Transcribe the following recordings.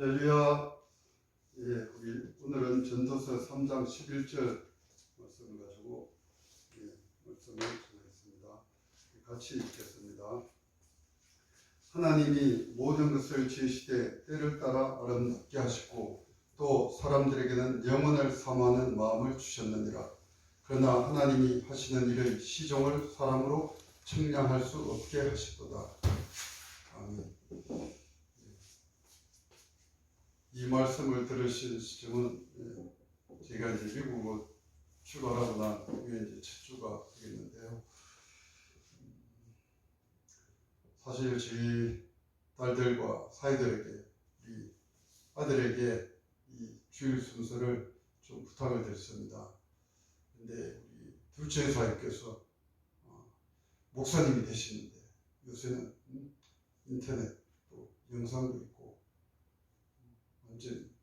할렐루야. 예, 우리 오늘은 전도서 3장 11절 말씀을 가지고 말씀을 전하겠습니다. 같이 읽겠습니다. 하나님이 모든 것을 지으시되 때를 따라 아름답게 하시고 또 사람들에게는 영원을 사모하는 마음을 주셨느니라. 그러나 하나님이 하시는 일의 시종을 사람으로 측량할 수 없게 하시도다. 아멘. 이 말씀을 들으실 시점은 제가 이제 미국으로 출발하고 난 후에 이제 첫 주가 되겠는데요. 사실 저희 딸들과 사이들에게, 우리 아들에게 이 주일 순서를 좀 부탁을 드렸습니다. 근데 우리 둘째 사위께서 목사님이 되시는데 요새는 인터넷 또 영상도 있고 완전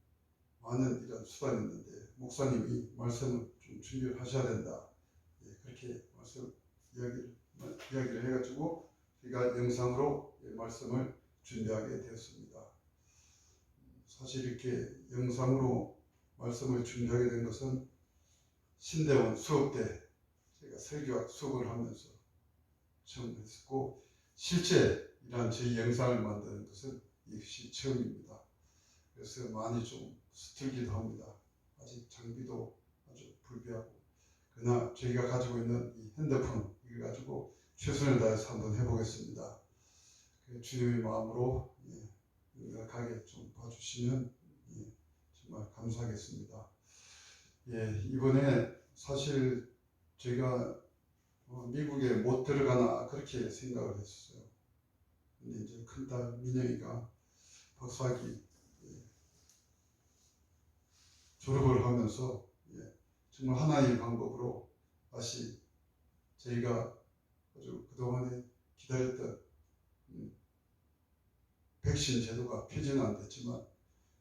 많은 이런 수단이 있는데 목사님이 말씀을 좀 준비를 하셔야 된다. 그렇게 이야기를 해가지고 제가 영상으로 말씀을 준비하게 되었습니다. 사실 이렇게 영상으로 말씀을 준비하게 된 것은 신대원 수업 때 제가 설교학 수업을 하면서 처음 했었고 실제 이런 저희 영상을 만드는 것은 역시 처음입니다. 그래서 많이 좀 서툴기도 합니다. 아직 장비도 아주 불비하고 그러나 저희가 가지고 있는 이 핸드폰 이걸 가지고 최선을 다해서 한번 해보겠습니다. 주님의 마음으로 연락하게 좀 봐주시면 정말 감사하겠습니다. 이번에 사실 제가 미국에 못 들어가나 그렇게 생각을 했었어요. 근데 이제 큰딸 민영이가 박사학위 졸업을 하면서 정말 하나님의 방법으로 다시 저희가 아주 그동안에 기다렸던 백신 제도가 폐지는 안 됐지만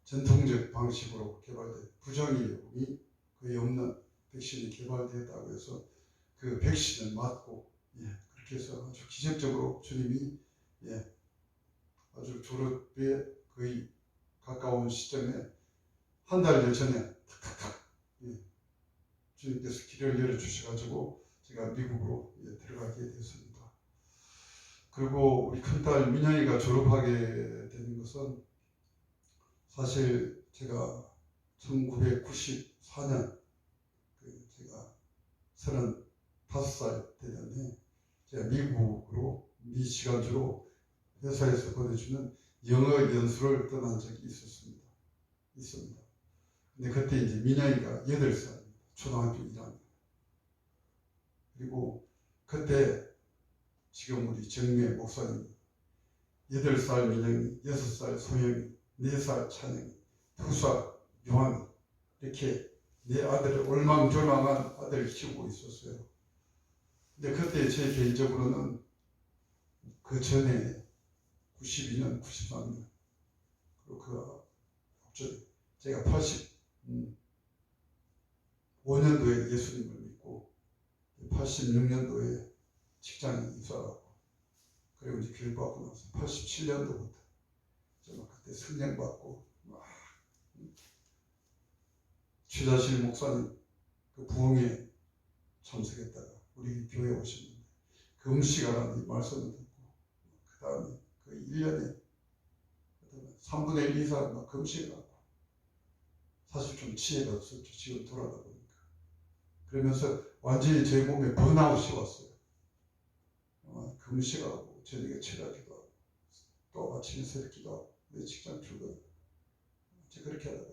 전통적 방식으로 개발된 부작용이 거의 없는 백신이 개발되었다고 해서 그 백신을 맞고 그렇게 해서 아주 기적적으로 주님이 아주 졸업에 거의 가까운 시점에 한 달 전에 탁탁탁 주님께서 길을 열어주셔가지고 제가 미국으로 들어가게 됐습니다. 그리고 우리 큰딸 민영이가 졸업하게 되는 것은 사실 제가 1994년 제가 35살 되는데 제가 미국으로 미시간주로 회사에서 보내주는 영어 연수를 떠난 적이 있습니다. 근데 그때 이제 민영이가 8살입니다. 초등학교 1학년. 그리고 그때 지금 우리 정미애 목사님 8살 민영이, 6살 소영이, 4살 찬영이, 2살 요한이 이렇게 내 아들을 올망졸망한 아들을 키우고 있었어요. 근데 그때 제 개인적으로는 그 전에 92년, 93년 그리고 그 앞전에 제가 85년도에 예수님을 믿고 86년도에 직장에 이사하고 그리고 이제 교육 받고 나서 87년도부터 정말 그때 성령받고 막 최자실 목사님 그 부흥에 참석했다가 우리 교회에 오셨는데 금식하라는 말씀을 듣고 그 다음에 그 1년에 3분의 1 이상 막 금식을 하고 사실 좀 지혜가 없었죠. 지금 돌아다 보니까. 그러면서 완전히 제 몸에 번아웃이 왔어요. 금식하고 저녁에 철학기도 하고 또 아침에 새벽 기도하고 내 직장 출근 그렇게 하다가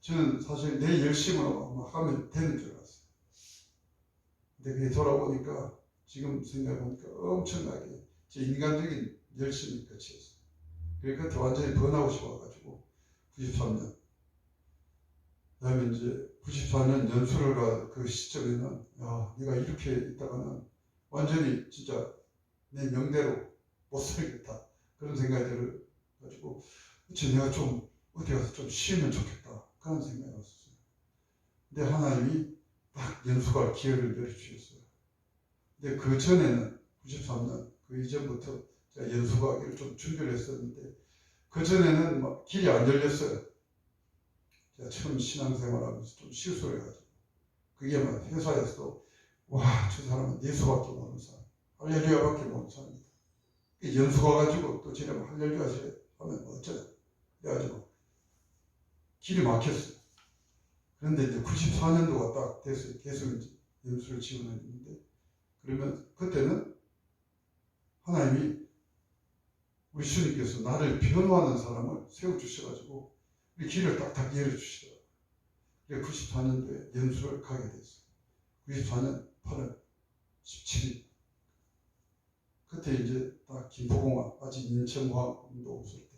저는 사실 내 열심으로 하면 되는 줄 알았어요. 근데 그게 돌아보니까 지금 생각해보니까 엄청나게 제 인간적인 열심이 끝이었어요. 그러니까 완전히 번아웃이 와가지고 93년 그 다음에 이제 94년 연수를 가 그 시점에는 내가 이렇게 있다가는 완전히 진짜 내 명대로 못 살겠다 그런 생각이 들어가지고 내가 좀 어디 가서 좀 쉬면 좋겠다 그런 생각이 왔었어요. 근데 하나님이 딱 연수갈 기회를 열어주셨어요. 근데 그 전에는 93년 그 이전부터 제가 연수가기를 좀 준비를 했었는데 그전에는 막 길이 안 열렸어요. 제가 처음 신앙생활하면서 좀 실수를 해가지고 그게 막 회사에서도 와, 저 사람은 예수밖에 모르는 사람, 할렐루야밖에 모르는 사람이다. 연수가 가지고 또 쟤는 할렐루야 하면 어쩌냐. 그래가지고 길이 막혔어요. 그런데 이제 94년도가 딱 됐어요. 계속 이제 연수를 지원했는데, 그러면 그때는 하나님이 우리 주님께서 나를 변호하는 사람을 세워주셔가지고 우리 길을 딱딱 열어주시더라고요. 그래서 94년도에 연수를 가게 됐어요. 94년 8월 17일. 그때 이제 다 김포공항, 아직 인천공항도 없을 때,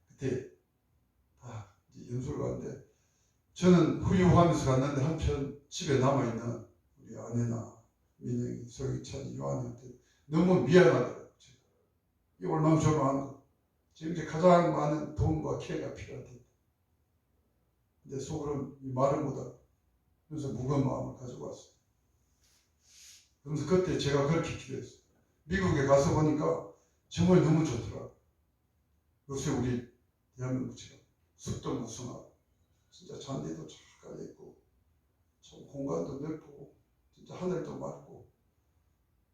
그때 다 이제 연수를 가는데, 저는 후유하면서 갔는데 한편 집에 남아있는 우리 아내나 민영이, 서기찬이, 요한이한테 너무 미안하더라고요. 이 얼마나 조망하는 거. 지금 이제 가장 많은 돈과 기회가 필요한데, 근데 속으로는 이 말을 못하고, 그래서 무거운 마음을 가지고 왔어요. 그래서 그때 제가 그렇게 기도했어요. 미국에 가서 보니까 정말 너무 좋더라고요. 요새 우리 대한민국처럼 숲도 무성하고, 진짜 잔디도 잘 깔려있고, 좀 공간도 넓고, 진짜 하늘도 맑고,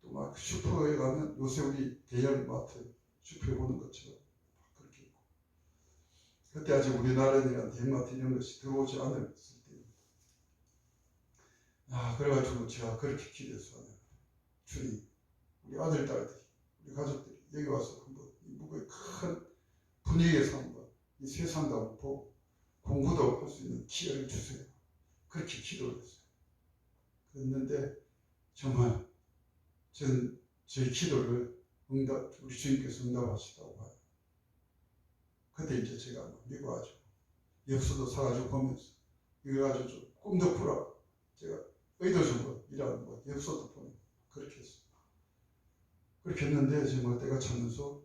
또 막 슈퍼에 가면 요새 우리 대형 마트 슈퍼에 보는 것처럼 그렇게 있고, 그때 아직 우리나라에 대형마트 이런 것이 들어오지 않을 때입니다. 그래가지고 제가 그렇게 기도했어요. 주님, 우리 아들, 딸들이, 우리 가족들이 여기 와서 한번 이 무거운 큰 분위기에서 한번 이 세상도 한번 보고 공부도 할 수 있는 기회를 주세요. 그렇게 기도를 했어요. 그랬는데 정말 저희 기도를 우리 주님께서 응답하시다고 봐요. 그때 이제 제가 미국 와서 엽서도 사가지고 보면서 이거 가지고 좀 꿈도 꾸라고 제가 의도적으로 일하는 거 엽서도 보내고 그렇게 했어요. 그렇게 했는데 정말 때가 차면서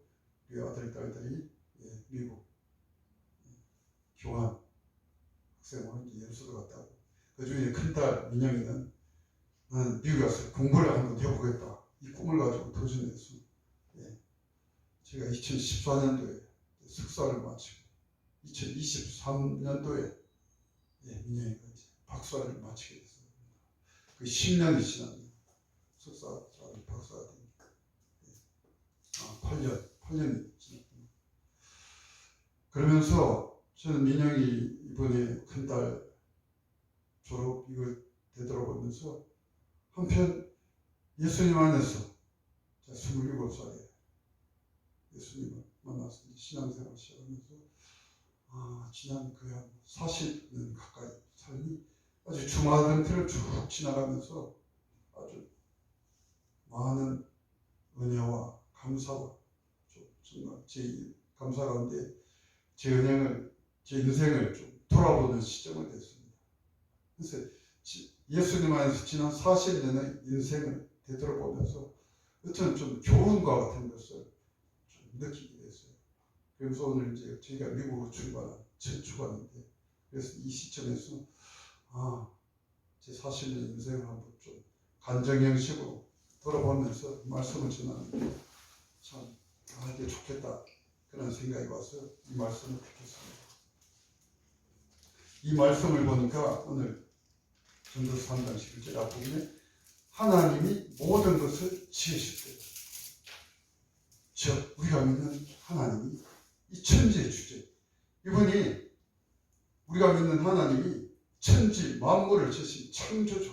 우리 아들, 딸들이 미국 교환 학생으로 이제 엽서도 갔다 오고, 그 중에 큰딸 민영이는 나는 미국에 가서 공부를 한번 해보겠다, 이 꿈을 가지고 도전했어. 제가 2014년도에 석사를 마치고 2023년도에 민영이가 이제 박사를 마치게 됐어요. 그 10년이 지났네요. 석사, 박사가 되니까 8년이 지났군요. 그러면서 저는 민영이 이번에 큰딸 졸업 이걸 되돌아보면서 한편 예수님 안에서 제가 27살에 예수님을 만나서 신앙생활을 시작하면서 지난 거의 한 40년 가까이 삶이 아주 주마등틀을 쭉 지나가면서 아주 많은 은혜와 감사와 정말 제 감사 가운데 제 인생을 좀 돌아보는 시점이 됐습니다. 그래서 예수님 안에서 지난 40년의 인생을 되돌아보면서 어떤 좀 교훈과 같은 것을 좀 느끼게 됐어요. 그래서 오늘 이제 저희가 미국으로 출발한 첫 주간인데, 그래서 이 시점에서 제 40년 인생을 한번 좀 간증 형식으로 돌아보면서 말씀을 전하는데 참 이게 좋겠다 그런 생각이 와서 이 말씀을 듣겠습니다. 이 말씀을 보니까 오늘 전도서 3장 11절 앞부분에 하나님이 모든 것을 지으실 때, 즉 우리가 믿는 하나님이 이 천지의 주제, 이분이 우리가 믿는 하나님이 천지 만물을 지으신 창조주,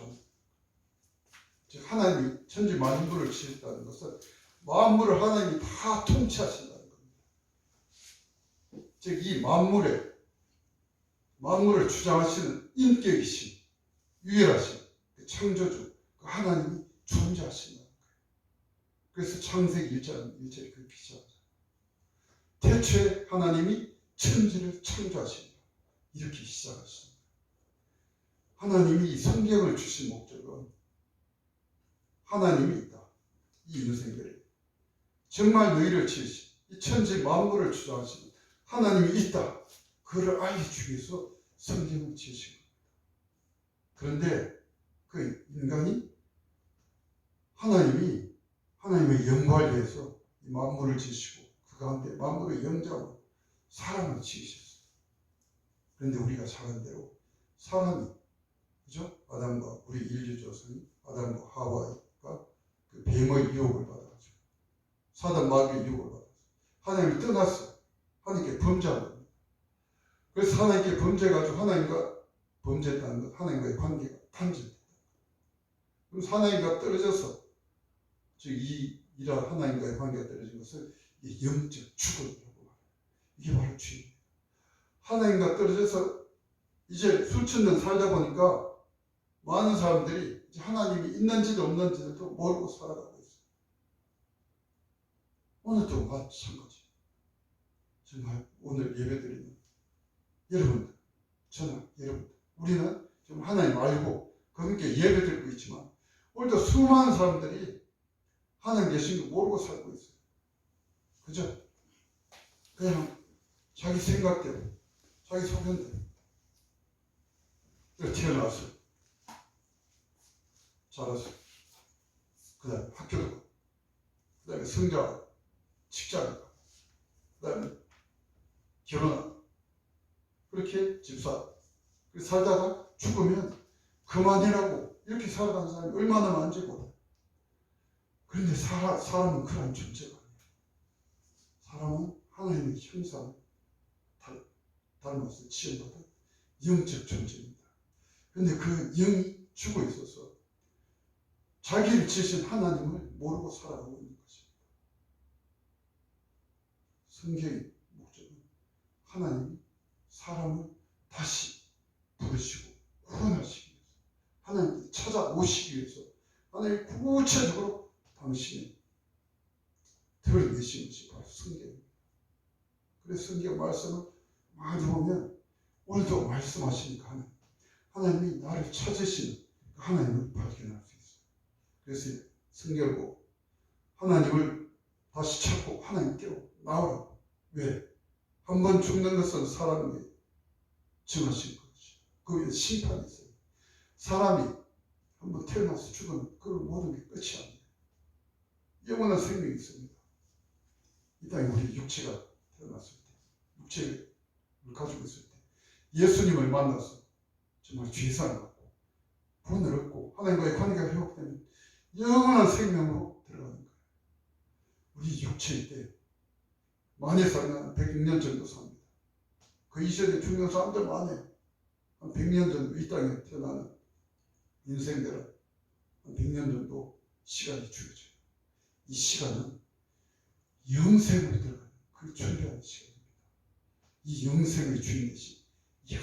즉 하나님이 천지 만물을 지었다는 것은 만물을 하나님이 다 통치하신다는 겁니다. 즉 이 만물을 주장하시는 인격이신 유일하신 그 창조주, 그 하나님이 존재하신다는 거예요. 그래서 창세기 1절에 그렇게 시작하죠. 태초에 하나님이 천지를 창조하신다, 이렇게 시작하십니다. 하나님이 이 성경을 주신 목적은 하나님이 있다, 이 인생들을 정말 너희를 지으신 이 천지 만물을 주장하시는 하나님이 있다, 그를 알려주기 위해서 성경을 지으신 겁니다. 그런데 그 인간이 하나님의 영광을 위해서 이 만물을 지으시고 그 가운데 만물의 영장을 사람을 지으셨어요. 그런데 우리가 잘한 대로 사람이, 그죠? 아담과 우리 인류 조상이 아담과 하와가 그 뱀의 유혹을 받아가지고 사단 마귀의 유혹을 받아서 하나님을 떠났어요. 하나님께 범죄한 겁니다. 그래서 하나님께 범죄해가지고 하나님과 범죄했다는 것, 하나님과의 관계가 단절됐다. 그럼 하나님과 떨어져서 즉 이런 하나님과의 관계가 떨어진 것을 영적 죽음이라고 말해요. 이게 바로 죄입니다. 하나님과 떨어져서 이제 수천 년 살다 보니까 많은 사람들이 이제 하나님이 있는지도 없는지도 모르고 살아가고 있어요. 오늘도 마찬가지. 정말 오늘 예배드리는 여러분들, 저나 여러분들, 우리는 좀 하나님 알고 그분께 예배드리고 있지만 오늘도 수많은 사람들이 하나님 계신 거 모르고 살고 있어요. 그죠? 그냥 자기 생각대로, 자기 소견대로 태어났어요. 자랐어요. 그 다음에 학교도 가고, 그 다음에 성장하고, 직장을 가고, 그 다음에 결혼하고, 그렇게 집사. 살다가 죽으면 그만이라고 이렇게 살아가는 사람이 얼마나 많은지 몰라요. 그런데 사람은 그런 존재가 아니에요. 사람은 하나님의 형상을 닮아서 지음받은 영적 존재입니다. 그런데 그 영이 죽어 있어서 자기를 지으신 하나님을 모르고 살아가고 있는 것입니다. 성경의 목적은 하나님이 사람을 다시 부르시고 구원하시기 위해서, 하나님께 찾아오시기 위해서 하나님이 구체적으로 당신의 드러내신 것이 바로 성경입니다. 그래서 성경 말씀을 많이 보면 오늘도 말씀하시니까 하나님이 나를 찾으시는 하나님을 발견할 수 있어요. 그래서 성경을 보고 하나님을 다시 찾고 하나님께로 나오라고. 왜? 한 번 죽는 것은 사람에게 정하신 것이죠. 그 위에 심판이 있어요. 사람이 한 번 태어나서 죽으면 그 모든 게 끝이 아니에요. 영원한 생명이 있습니다. 이 땅에 우리 육체가 태어났을 때, 육체를 가지고 있을 때 예수님을 만나서 정말 죄사를 받고 구원을 얻고 하나님과의 관계가 회복되면 영원한 생명으로 들어가는 거예요. 우리 육체일 때 많이 살면 100년 정도 삽니다. 그 이전에 죽는 사람들 많아요. 한 100년 정도 이 땅에 태어나는 인생들은 한 100년 정도 시간이 주어져요. 이 시간은 영생으로 들어가는 그 존재하는 시간입니다. 이 영생의 주인 되신 이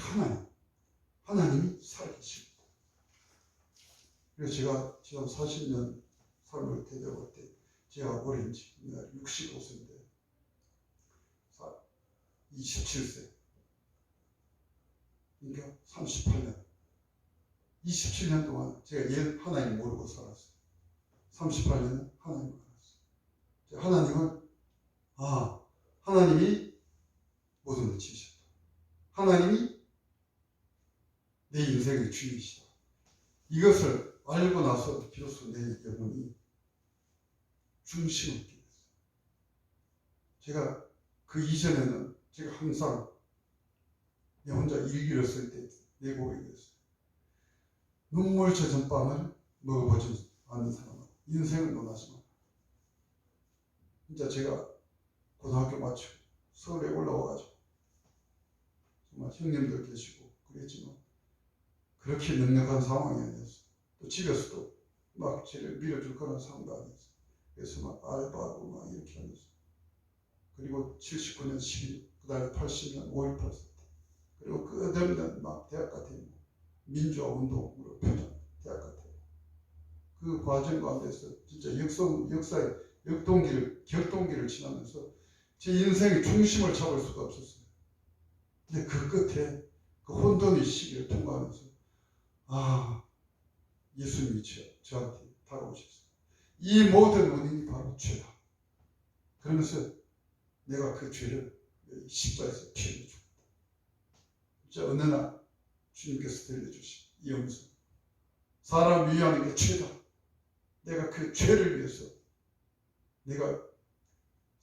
하나님이 살아계십니다. 그래서 제가 지금 40년 삶을 되돌아볼 때 제가 올해인지 65세인데 27세 그러니까 38년 27년 동안 제가 하나님 모르고 살았어요. 38년은 하나님을 알았어요. 하나님은 하나님이 모든 걸 지으셨다. 하나님이 내 인생의 주인이시다. 이것을 알고 나서 비로소 내 영혼이 중심을 얻게 됐어요. 제가 그 이전에는 제가 항상 내 혼자 일기를 쓸 때 내 고백이었어요. 눈물 젖은 빵을 먹어보지 않는 사람은 인생을 논하지 마라. 진짜 제가 고등학교 마치고 서울에 올라와가지고 정말 형님들 계시고 그랬지만 그렇게 넉넉한 상황이 아니었어요. 또 집에서도 막 저를 밀어줄 그런 상황도 아니었어요. 그래서 막 알바하고 막 이렇게 하면서 그리고 79년 12일 그 다음에 80년 5.18 사태 그리고 끝없는 막 대학 같은 민주화 운동으로 표현 대학 같은 그 과정 가운데서 진짜 역사의 격동기를 지나면서 제 인생의 중심을 잡을 수가 없었어요. 근데 그 끝에 그 혼돈의 시기를 통과하면서 예수님이 저한테 다가오셨어요. 이 모든 원인이 바로 죄다. 그러면서 내가 그 죄를 십자가에서 피해 죽었다. 진짜 어느 날 주님께서 들려주신 이 음성. 사람 위하는 게 죄다. 내가 그 죄를 위해서 내가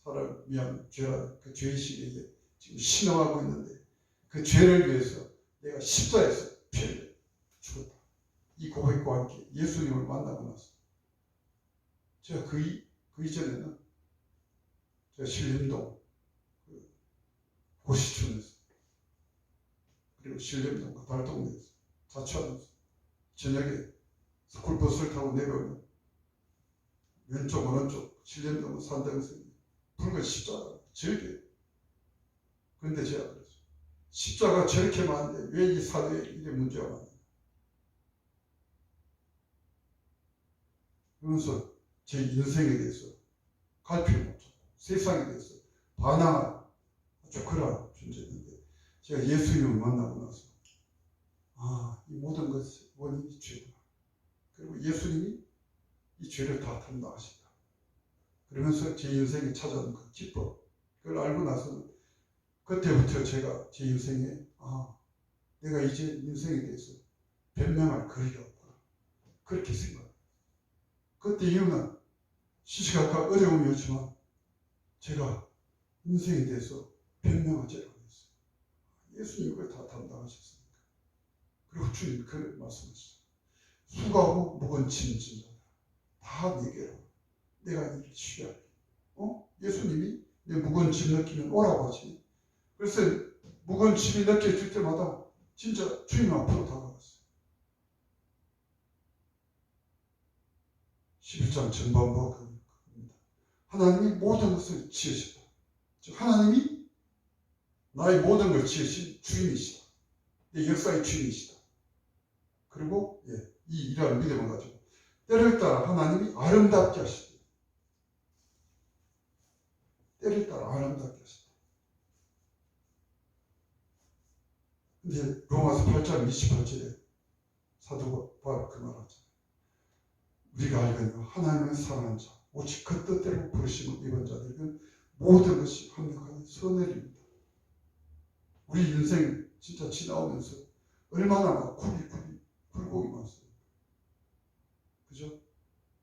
사람 위한 죄라는 그 죄의식에 지금 신앙하고 있는데 그 죄를 위해서 내가 십자에서 피를 죽었다. 이 고백과 함께 예수님을 만나고 나서 제가 그 이전에는 제가 신림동 고시촌에서 그리고 신림동 달동네에서 자취하면서 저녁에 스쿨버스를 타고 내려오면 왼쪽 오른쪽 신림동 산등에서 붉은 십자가 절개. 그런데 제가 그랬어요. 십자가 저렇게 많은데 왜 이 사회에 이래 문제가 많냐. 그러면서 제 인생에 대해서 갈피를 못 잡고 세상에 대해서 반항한 아주 그러한 존재였는데 제가 예수님을 만나고 나서 이 모든 것의 원인이 죄구나. 그리고 예수님이 이 죄를 다 담당하신다. 그러면서 제 인생에 찾아온 그 기쁨, 그걸 알고 나서는 그때부터 제가 제 인생에 내가 이제 인생에 대해서 변명할 거리가 없구나. 그렇게 생각합니다. 그때 이유는 시시각각 어려움이었지만 제가 인생에 대해서 변명하지 않았어요. 예수님이 그걸 다 담당하셨으니까. 그리고 주님 그걸 말씀하셨어요. 수고하고 무거운 짐진 자들 다 내게로 내가 이를 쉬게 할게. 예수님이 내 무거운 짐 느끼면 오라고 하지. 그래서 무거운 짐이 느껴질 때마다 진짜 주님 앞으로 다가갔어요. 11장 전반부가 그겁니다. 하나님이 모든 것을 지으셨다. 즉 하나님이 나의 모든 걸 지으신 주인이시다. 내 역사의 주인이시다. 그리고 이 이러한 믿음을 가지고 때를 따라 하나님이 아름답게 하시다. 때를 따라 아름답게 하시다. 근데 로마서 8장 28절에 사도 바울 그 말하잖아요. 우리가 알거니와 하나님을 사랑하는 자 오직 그 뜻대로 부르심을 입은 자들은 모든 것이 합력하는 선을입니다. 우리 인생 진짜 지나오면서 얼마나 막 굽이 굴곡이 많습니다. 그죠?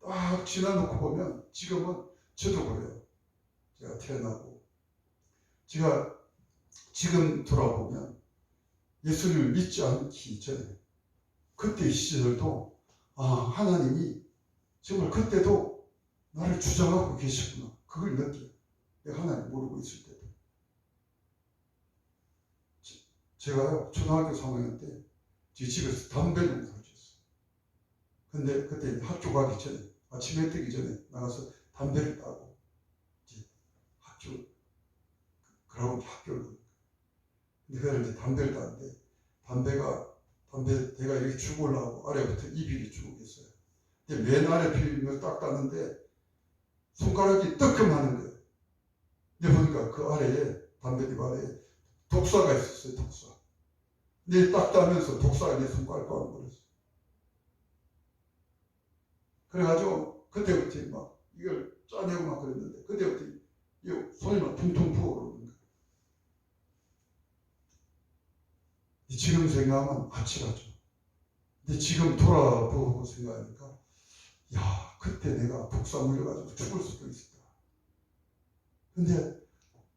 딱 지나놓고 보면 지금은 저도 그래요. 제가 태어나고 제가 지금 돌아보면 예수님을 믿지 않기 전에 그때의 시절도 하나님이 정말 그때도 나를 주장하고 계셨구나. 그걸 느껴요. 내가 하나님 모르고 있을 때도. 제가요 초등학교 3학년 때 제 집에서 담배 농사를 지었어요. 근데 그때 학교 가기 전에 아침에 뜨기 전에 나가서 담배를 따고 이제 그러고 학교를 갑니다. 근데 그걸 이제 담배를 따는데 담배 내가 이렇게 쭉 올라가고 아래부터 잎이 쭉 있어요. 근데 맨 아래 피를 딱 땄는데 손가락이 뜨끔하는 거예요. 근데 보니까 그 아래에 담배잎 아래에 독사가 있었어요. 독사. 근데 딱 따면서 독사가 내 손가락 꽈버렸어요. 그래가지고 그때부터 막 이걸 짜내고 막 그랬는데 그때부터 손이 막 퉁퉁 부어오르는 거예요. 지금 생각하면 아찔하죠. 근데 지금 돌아보고 생각하니까 그때 내가 독사 물려가지고 죽을 수도 있었다. 근데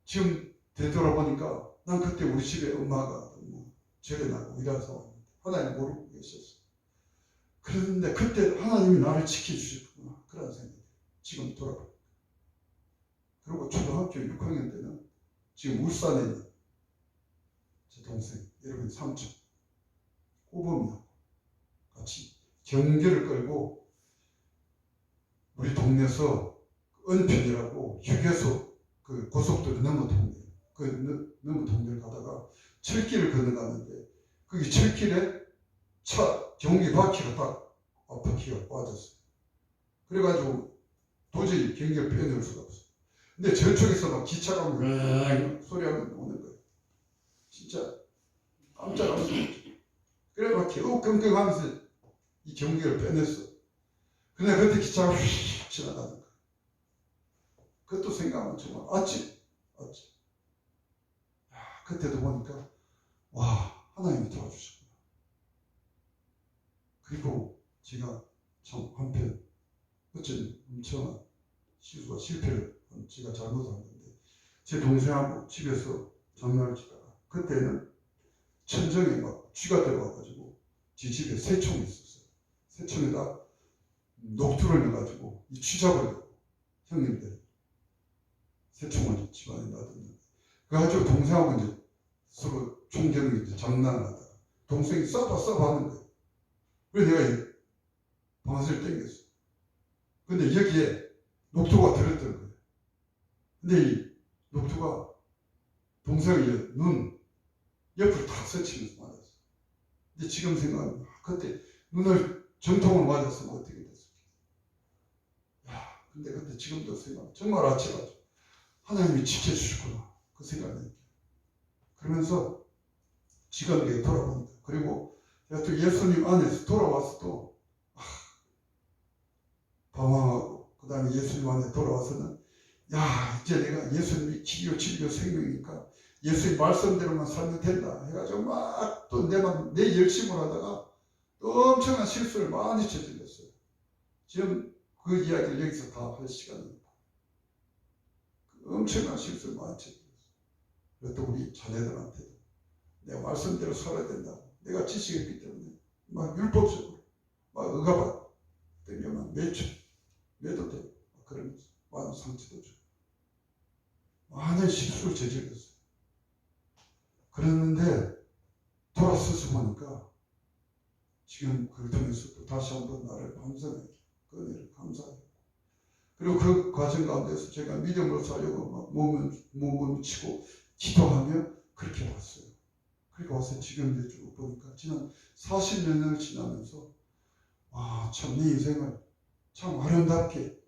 지금 되돌아보니까 난 그때 우리 집에 엄마가 죄를 나고 이런 상황인데 하나님 모르고 계셨어. 그런데 그때 하나님이 나를 지켜주셨구나. 그런 생각이 지금 돌아보니까. 그리고 초등학교 6학년 때는 지금 울산에 있는 제 동생 여러분 삼촌 호범이하고 같이 경계를 끌고 우리 동네에서 은편이라고 휴게소 그 고속도로 넘어 동네 넘어 동네를 가다가 철길을 건너가는데 거기 철길에 차 경기 바퀴가 딱 앞바퀴가 빠졌어요. 그래가지고 도저히 경계를 빼낼 수가 없어요. 근데 저쪽에서 막 기차가 소리하면 오는 거예요. 진짜 깜짝 놀랐어요. 그래 막 겨우끙끙하면서 이 경계를 빼냈어. 근데 그때 기차가 휙 지나가는 거예요. 그것도 생각하면 정말 아찔. 그때도 보니까 하나님이 도와주셨구나. 그리고 제가 참 한편 어쩐 엄청난 실패를 제가 잘못한 건데 제 동생하고 집에서 장난을 치다가 그때는 천정에 막 쥐가 들어와가지고 지 집에 새총이 있었어요. 새총에다 녹투를 넣어가지고 이 쥐 잡으려고 형님들이 새총을 집안에 놔뒀는데 그래가지고 동생하고 이제 서로 총경을 이제 장난을 하다가 동생이 쏴봐 하는 거예요. 그래서 내가 방아쇠를 당겼어. 근데 여기에 녹투가 들었던 거예요. 근데 이 녹투가 동생의 눈 옆으로 탁 스치면서 맞았어. 근데 지금 생각하면 그때 눈을 정통을 맞았으면 어떻게 됐을까. 야, 근데 그때 지금도 생각하면 정말 아찔하죠. 하나님이 지켜주셨구나 그 생각이. 그러면서 지금에 돌아봅니다. 그리고 제가 또 예수님 안에서 돌아와서 또 방황하고 그 다음에 예수님 안에 돌아와서는 야 이제 내가 예수님이 기교 진료 생명이니까 예수님 말씀대로만 살면 된다 해가지고 막 또 내 열심을 하다가 또 엄청난 실수를 많이 저질렀어요. 지금 그 이야기를 여기서 다 할 시간입니다. 엄청난 실수를 많이 저질렀어요. 그래도 우리 자녀들한테도 내가 말씀대로 살아야 된다고 내가 지식했기 때문에 막 율법적으로 막 억압하고 때문에 매도 되고 그러면서 많은 상처도 주고 많은 실수를 저질렀어요. 그랬는데 돌아서서 보니까 지금 그걸 통해서도 다시 한번 나를 반성해 그 은혜를 감사해요. 그리고 그 과정 가운데서 제가 믿음으로 살려고 막 몸을 치고 기도하며 그렇게 왔어요. 그렇게 와서 지금 이제 쭉 보니까 지난 40년을 지나면서 참 내 인생을 참 아름답게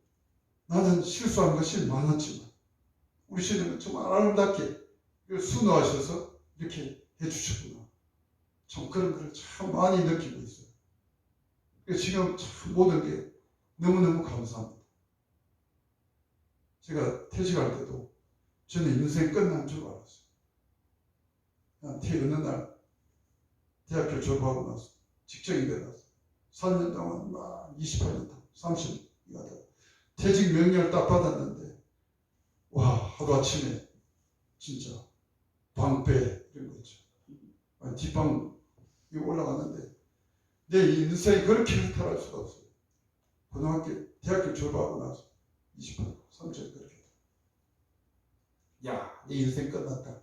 나는 실수한 것이 많았지만 우리 신령은 정말 아름답게 순화하셔서 이렇게 해주셨구나. 참 그런 걸 참 많이 느끼고 있어요. 지금 참 모든 게 너무너무 감사합니다. 제가 퇴직할 때도 저는 인생 끝난 줄 알았어요. 어느 날 대학교 졸업하고 나서 직장인 돼 나서 4년 동안 막 28년 동안 30년 하다가 퇴직 명령을 딱 받았는데 하루 아침에 진짜 방패 이런 거 있죠. 뒷방 올라갔는데 내 인생이 그렇게 흐탈할 수가 없어요. 대학교 졸업하고 나서 28년 30년 그렇게 내 인생 끝났다.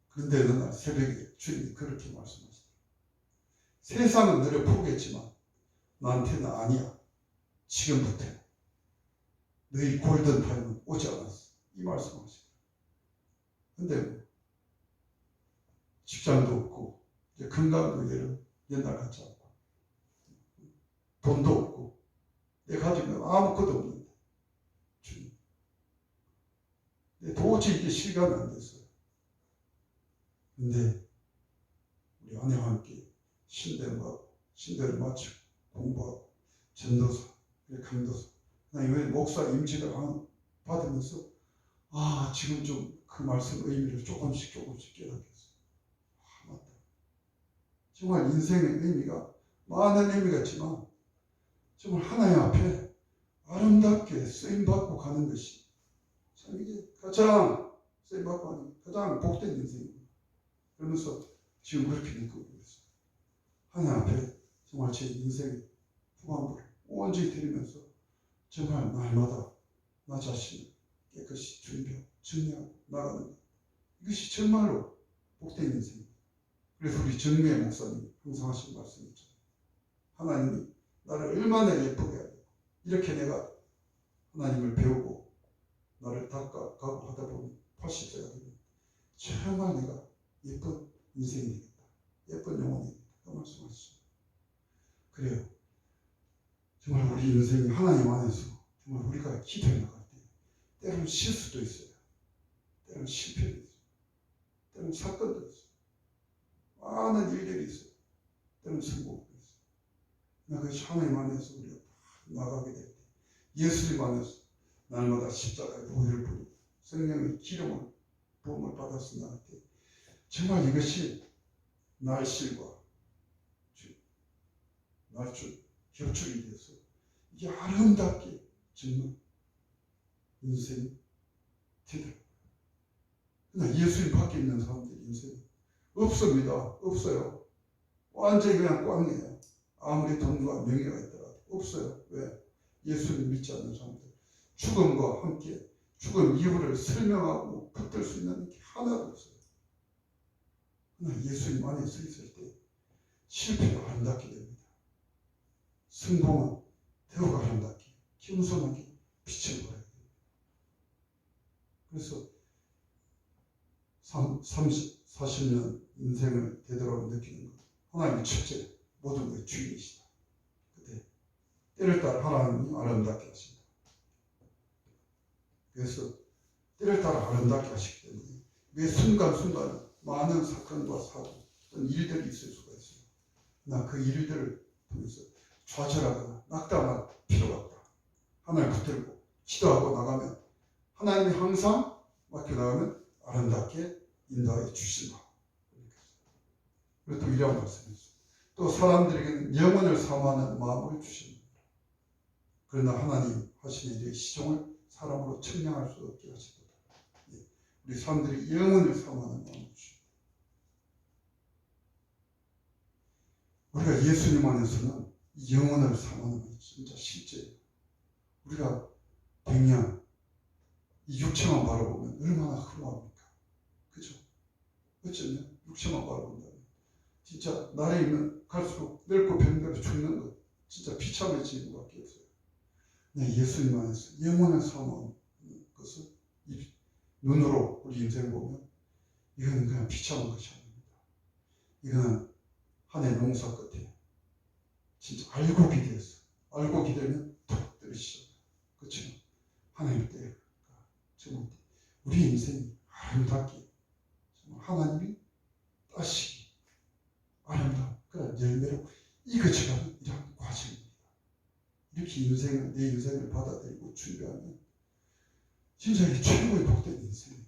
그런데 어느 날 새벽에 주님이 그렇게 말씀하시더라고요. 세상은 너를 포기했지만 나한테는 아니야. 지금부터 너희 골든타임은 오지 않았어. 이 말씀하시더라고요. 근데 직장도 없고 이제 건강도 옛날 같지 않고 돈도 없고 내 가지고 아무것도 없는데 주님 도저히 이게 실감이 안 됐어요. 근데 우리 아내와 함께 신대를 마치고 공부하고 전도서, 강도서, 그다음에 목사 임직을 받으면서 지금 좀 그 말씀 의미를 조금씩 깨닫겠어요. 맞다. 정말 인생의 의미가 많은 의미가 있지만 정말 하나님 앞에 아름답게 쓰임받고 가는 것이 참 이게 가장 쓰임받고 하는 가장 복된 인생입니다. 그러면서 지금 그렇게 느끼고 있어요. 하나님 앞에 정말 제 인생의 후반부를 온전히 드리면서 정말 날마다 나 자신을 깨끗이 준비하고 정리하고 나가는 것. 이것이 정말로 복된 인생입니다. 그래서 우리 정미애 목사님 항상 하신 말씀이 있죠. 하나님이 나를 얼마나 예쁘게 하고 이렇게 내가 하나님을 배우고 나를 닦아가고 하다 보면 80세가 되면 정말 내가 예쁜 인생이 되겠다. 예쁜 영혼이 되겠다. 그 말씀하시죠. 그래요. 정말 우리 인생이 하나님 안에서 정말 우리가 기도해 나갈 때 때로는 실수도 있어요. 때로는 실패도 있어요. 때로는 사건도 있어요. 많은 일들이 있어요. 때로는 성공도 있어요. 그것이 하나님 안에서 우리가 나가게 될 때 예수님 안에서 날마다 십자가의 보혈을 뿌리고 성령의 기름을 부음을 받았을 때 정말 이것이 날실과 날줄 겹출이 돼서 이게 아름답게 정말 인생이 되더라고요. 그냥 예수님 밖에 있는 사람들이 인생이 없습니다. 없어요. 완전히 그냥 꽝이에요. 아무리 돈과 명예가 있더라도 없어요. 왜? 예수님 믿지 않는 사람들. 죽음과 함께 죽음 이후를 설명하고 붙들 수 있는 게 하나도 없어요. 그러나 예수님 안에 서 있을 때 실패가 아름답게 됩니다. 성공은 대우가 아름답게, 겸손하게 빛을 발해야 됩니다. 그래서 30, 40년 인생을 되돌아보면 느끼는 것. 하나님의 첫째, 모든 것의 주인이시다. 그때 때를 따라 하나님이 아름답게 하신다. 그래서 때를 따라 아름답게 하시기 때문에 매 순간순간에 많은 사건과 사고, 어떤 일들이 있을 수가 있어요. 나 그 일들을 통해서 좌절하거나 낙담할 필요가 없다. 하나님 붙들고 기도하고 나가면 하나님이 항상 맡겨나가면 아름답게 인도하여 주신다. 그리고 또 이런 말씀이었어요. 또 사람들에게는 영원을 사모하는 마음을 주십니다. 그러나 하나님 하시는 일의 시종을 사람으로 측량할 수 없게 하시도다. 우리 사람들이 영원을 사모하는 마음을 주십니다. 우리가 예수님 안에서는 영원을 사모하는 것이 진짜 실제예요. 우리가 100년 이 육체만 바라보면 얼마나 흠모합니까? 그죠? 어쩌면 육체만 바라본다면 진짜 날에 있는 갈수록 늙고 병들어 죽는 것 진짜 비참해지는 것밖에 없어요. 네, 예수님 안에서 영원을 사모하는 것을 이 눈으로 우리 인생을 보면 이거는 그냥 비참한 것이 아닙니다. 이거는 한 해 농사 끝에 진짜 알고 기대했어. 알고 기대면 툭 떨어지죠. 그렇죠? 하나님 때가 정말 우리 인생이 아름답게 정말 하나님이 따시기 아름다운 그런 열매로 익어져가는 이런 과정입니다. 이렇게 인생을 내 인생을 받아들이고 준비하면 진짜 이게 최고의 복된 인생이에요.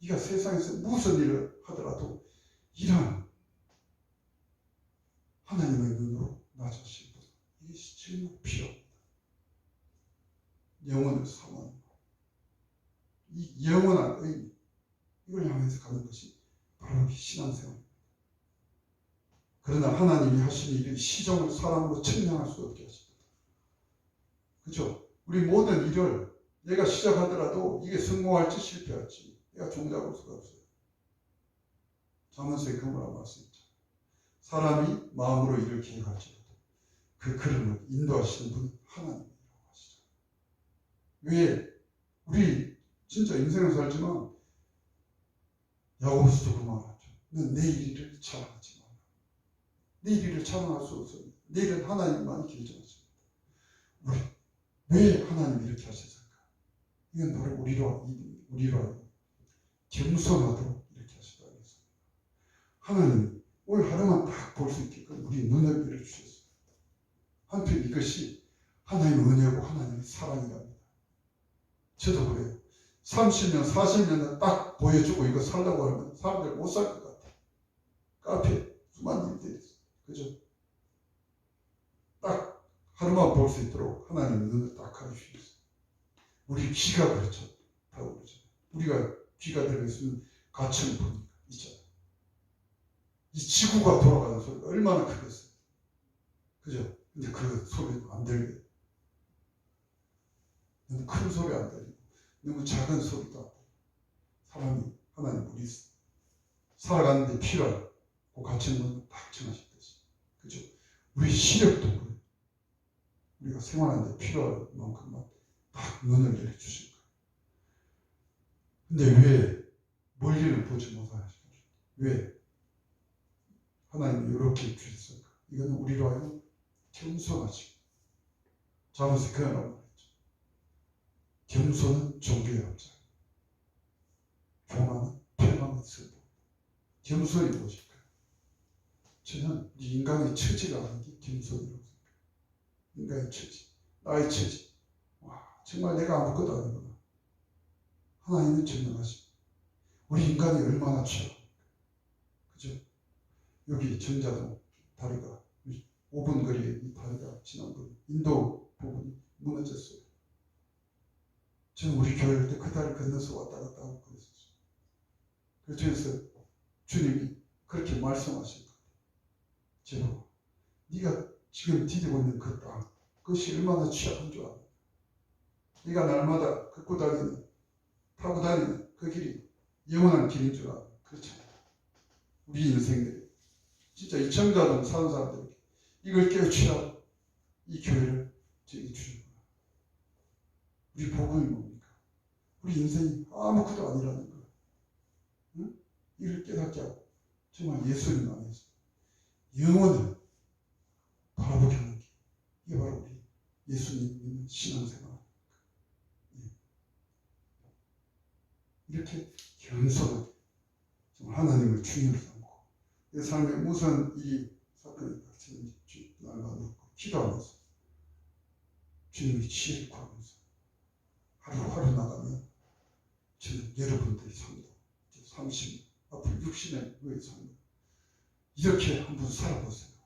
네가 세상에서 무슨 일을 하더라도 이런 하나님의 눈으로 나 자신을 보자. 이게 정말 필요합니다. 영혼을 사모하는 것. 이 영원한 의미, 이걸 향해서 가는 것이 바로 신앙생활입니다. 그러나 하나님이 하시는 일의 시종을 사람으로 측량할 수 없게 하십니다. 그렇죠? 우리 모든 일을 내가 시작하더라도 이게 성공할지 실패할지 내가 종잡을 수가 없어요. 잠언서에 그 뭐라 말씀이죠. 사람이 마음으로 일을 계획할지라도 그 걸음을 인도하시는 분은 하나님이라고 하시죠. 왜? 우리 진짜 인생을 살지만 야고보서도 그 말하죠. 넌 내 일을 자랑하지 마라. 내 일을 자랑할 수 없습니다. 내일은 하나님만이 결정하십니다. 왜 하나님이 이렇게 하셨을까? 이건 바로 우리로 겸손하도록 이렇게 하시다고 했습니다. 하나님 오늘 하루만 딱 볼 수 있게끔 우리 눈을 열어주셨어요. 한편 이것이 하나님의 은혜고 하나님의 사랑이랍니다. 저도 그래요. 30년, 40년을 딱 보여주고 이거 살려고 하면 사람들 못 살 것 같아요. 카페 수많은 일들이 있어요. 그죠? 딱 하루만 볼 수 있도록 하나님의 눈을 딱 가려주셨어요. 우리 귀가 그렇죠. 다 그렇죠. 우리가 귀가 들어있으면 가치를 보니까 있잖아요. 이 지구가 돌아가는 소리가 얼마나 크겠어요. 그죠? 근데 그 소리도 안 들려요. 너무 큰 소리 안 들리고 너무 작은 소리도 안 들려요. 사람이 하나님 우리 살아가는데 필요한 그 가치는 딱 정하셨듯이. 그죠? 우리 시력도 그래요. 우리가 생활하는데 필요한 만큼만 딱 눈을 열어주신 거예요. 근데 왜 멀리는 보지 못하실까? 왜? 하나님이 이렇게 주셨을까? 이거는 우리로 하여금 겸손하지. 잠언에서 그런 말했죠. 겸손은 종교의 합작. 교만은 패망의 슬픔. 겸손이 무엇일까요? 저는 인간의 처지가 아닌 게 겸손이라고 생각해요. 인간의 처지, 나의 처지. 와, 정말 내가 아무것도 아니구나. 하나님은 증명하십니다. 우리 인간이 얼마나 취합니까? 그죠? 여기 전자도 다리가 5분 거리에 이 다리가 지난번 인도 부분이 무너졌어요. 저는 우리 교회 때 그 다리 건너서 왔다 갔다 하고 그랬었어요. 그래서 주님이 그렇게 말씀하신 거예요. 제가 네가 지금 디디고 있는 그 땅, 그것이 얼마나 취약한 줄 아냐. 네가 날마다 걷고 다니는, 타고 다니는 그 길이 영원한 길인 줄 아냐. 그렇잖아요. 우리 인생들이 진짜 이 청자동 사는 사람들에게 이걸 깨우치라고 이 교회를 저에게 주신 거예요. 우리 복음이 뭡니까? 우리 인생이 아무것도 아니라는 거예요. 응? 이를 깨닫게 하고 정말 예수님 안에서 영원을 바라보게 하는 게 이게 바로 우리 예수님 믿는 신앙생활. 이렇게 겸손하게 정말 하나님을 중요로 삼고 내 삶에 무슨 이 사건이 닥치는지 날마다 놓고 기도하면서 주님의 지혜를 구하면서 하루하루 나가면 저는 여러분들의 삶도 30, 앞으로 60년의 삶을 이렇게 한번 살아보세요.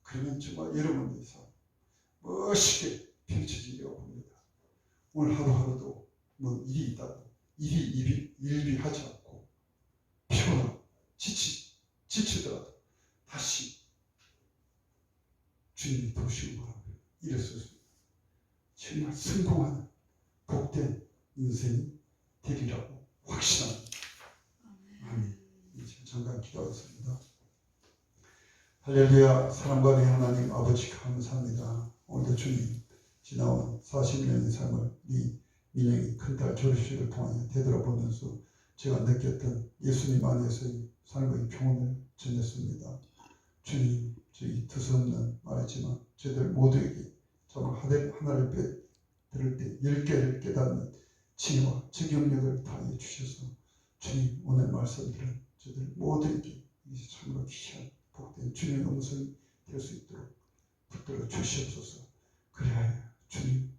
그러면 정말 여러분들의 삶 멋있게 펼쳐지리라고 봅니다. 오늘 하루하루도 뭐 일이 있다고 일비하지 않고 피곤하고 지치더라도 다시 주님이 도우시는 거라고 이랬었습니다. 정말 성공하는 복된 인생이 되리라고 확신합니다. 아멘. 이제 잠깐 기도하겠습니다. 할렐루야. 사랑과 내 하나님 아버지 감사합니다. 오늘도 주님 지나온 40년의 삶을 이 민영이 큰딸 조리씨를 통하여 되돌아보면서 제가 느꼈던 예수님 안에서의 삶의 교훈을 전했습니다. 주님, 저희 드스없는 말이지만 저들 모두에게 정말 하나를 들을 때 10개를 깨닫는 지혜와 적용력을 다해 주셔서 주님 오늘 말씀들은 저들 모두에게 참으로 귀한 복된 주님의 음성이 될 수 있도록 붙들어 주시옵소서. 그래야 주님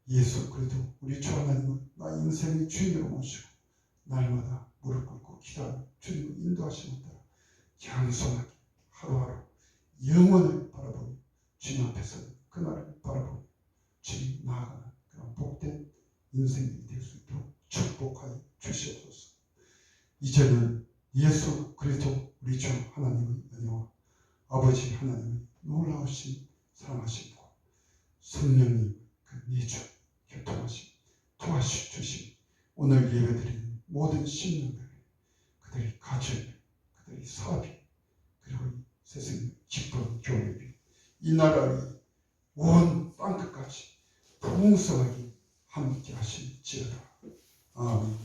예수 그리스도 우리 주 하나님은 나 인생의 주인으로 모시고 날마다 무릎 꿇고 기도하는 주님의 인도하심을 따라 겸손하게 하루하루 영원을 바라보며 주님 앞에서 그날을 바라보며 주님 나아가는 그런 복된 인생이 될 수 있도록 축복하여 주시옵소서. 이제는 예수 그리스도 우리 주 하나님의 은혜와 아버지 하나님의 놀라우신 사랑하심과 성령님 그 내주 교통하심 도와주심 오늘 예배드리는 모든 신령들 그들의 가정 그들의 사업이 그리고 이 세상의 기쁜 교회비 이 나라의 온 땅끝까지 풍성하게 함께 하실지어다. 아멘.